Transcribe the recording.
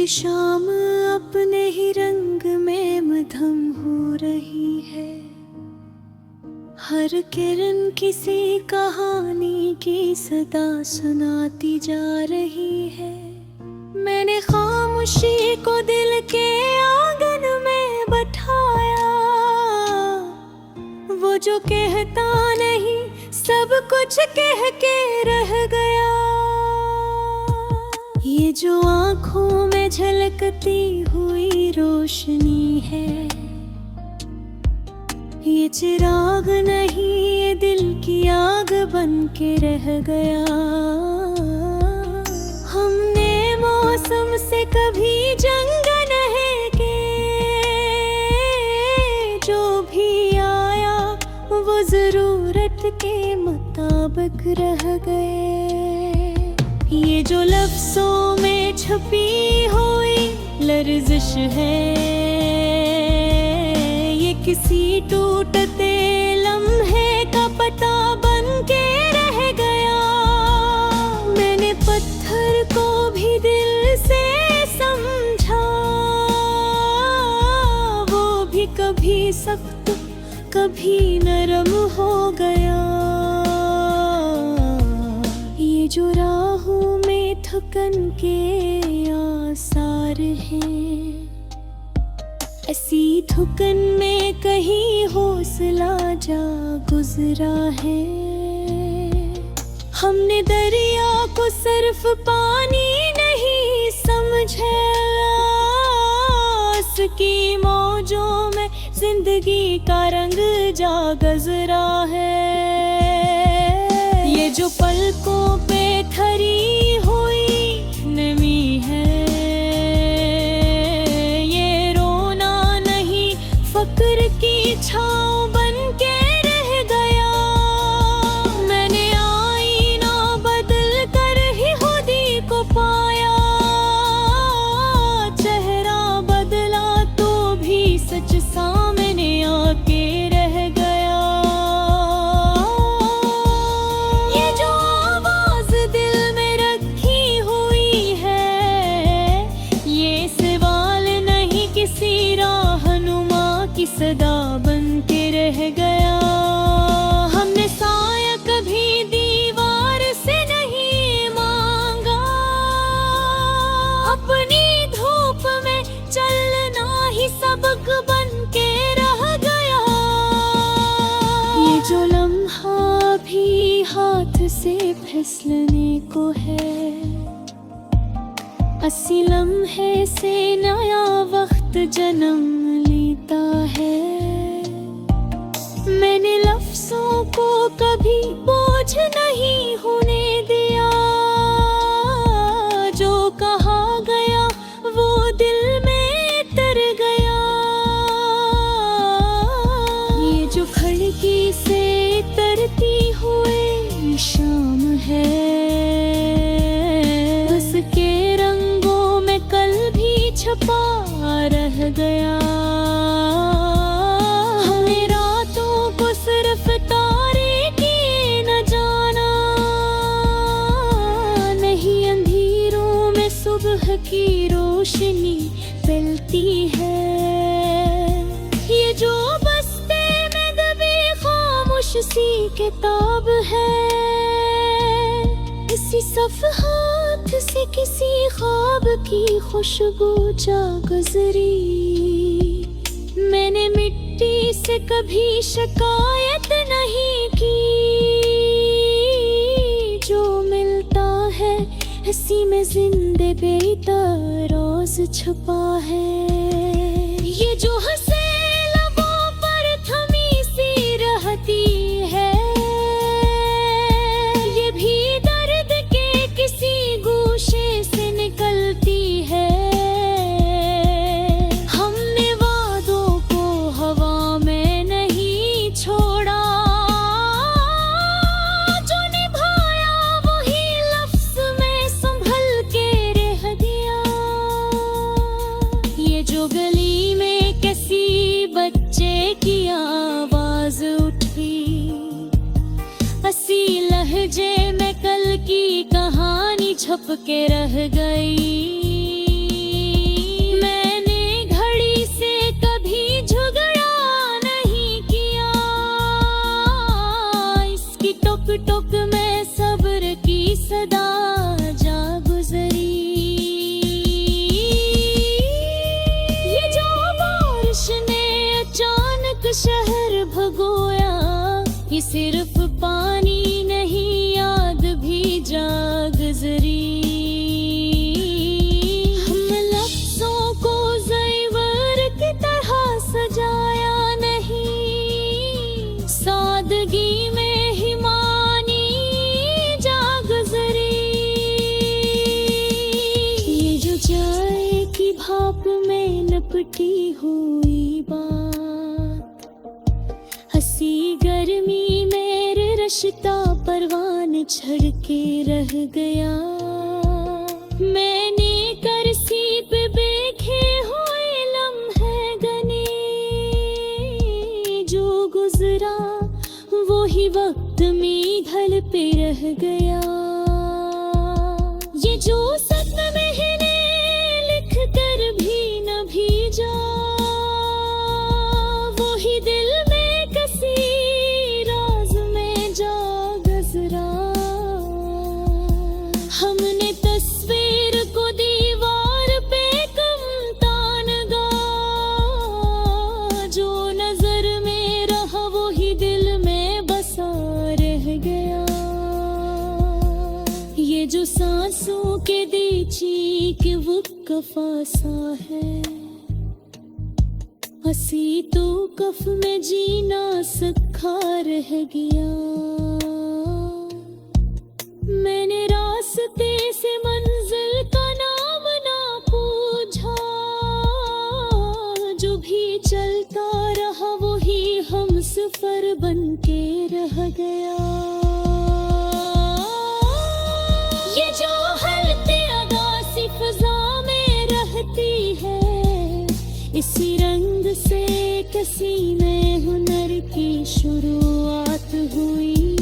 शाम अपने ही रंग में मधम हो रही है। हर किरण किसी कहानी की सदा सुनाती जा रही है। मैंने खामोशी को दिल के आंगन में बैठाया, वो जो कहता नहीं सब कुछ कह के रह गया। ये जो आँखों में झलकती हुई रोशनी है, ये चिराग नहीं ये दिल की आग बन के रह गया। हमने मौसम से कभी जंग नहीं की, जो भी आया वो जरूरत के मुताबिक रह गए। ये जो लफ्जों में छुपी हुई लर्जिश है, ये किसी टूटते लम्हे का पता बन के रह गया। मैंने पत्थर को भी दिल से समझा, वो भी कभी सख्त कभी नरम हो गया। ये जो राहों में थकन के आसार हैं, ऐसी थकन में कहीं हौसला जा गुजरा है। हमने दरिया को सिर्फ पानी नहीं समझा, उसकी मौजों में जिंदगी का रंग जा गुजरा है। ये जो पलकों पे ठहरी हुई नमी है, ये रोना नहीं फक्र की छाँव बन के रह गया। मैंने आईना बदल कर ही खुदी को पाया, चेहरा बदला तो भी सच सामने आके रह गया। ये जो आवाज दिल में रखी हुई है, ये सवाल नहीं किसी राहनुमा की सदा बन के रह गया। हमने साया कभी दीवार से नहीं मांगा, अपनी धूप में चलना ही सबक बन के रह गया। ये जो लम्हा भी हाथ से फिसलने को है, अस्सी लम्हे से नया वक्त जन्म लेता है। मैंने लफ्जों को कभी बोझ नहीं होने दिया, जो कहा गया वो दिल में तर गया। ये जो खिड़की से तरती हुई शाम है, उसके रंगों में कल भी छपा रह गया। हमें रातों को सिर्फ तारे की न जाना, नहीं अंधेरों में सुबह की रोशनी फैलती है। ये जो बस्ते में दबी खामोश सी किताब है, इसी सफ़हात से किसी ख्वाब की खुशबू जा गुजरी। मैंने मिट्टी से कभी शिकायत नहीं की, जो मिलता है इसी में जिंदे बेतारोज छुपा है। ये जो हंसे लबों पर थमी सी रहती है, ये भी दर्द के किसी गोशे से निकलती है। हमने वादों को हवा में नहीं छोड़ा, जो निभाया वही लफ्ज में संभल के रह गया। ये जो गली में किसी बच्चे की आवाज उठी, हंसी लहजे में कल की कहानी छुप के रह गई। टुक टुक में सब्र की सदा जा गुजरी। ये जो बारिश ने अचानक शहर भगोया, ये सिर्फ पानी नहीं याद भी जा गुजरी। हम लफ्जों को ज़ेवर की तरह सजाया नहीं, सादगी में ही मानी जा गुजरी। ये जो चाय की भाप में लपटी हुई बात, हंसी गर्मी मेरे रिश्ता परवान छड़ के रह गया। मैंने करसी पे देखे हुए लम्हे गने, जो गुजरा वो ही वक्त में ढल पे रह गया। ये जो सपने महीने लिख कर भी न भीजा, वो ही दिल में कसी राज में जा गुजरा। हमने तस्वीर को दीवार पे कम तानगा, जो नजर में रहा वो ही दिल में बसा रह गया। ये जो सांसों के दीची के वक़्फ़ा सा है, हंसी तो कफ में जीना सखा रह गया। मैंने रास्ते से मंजिल का नाम ना पूछा, जो भी चलता रहा वो ही हम सफर बन के रह गया। ये जो हलते अदासी फिजा में रहती है, इसी रंग से किसी में हुनर की शुरुआत हुई।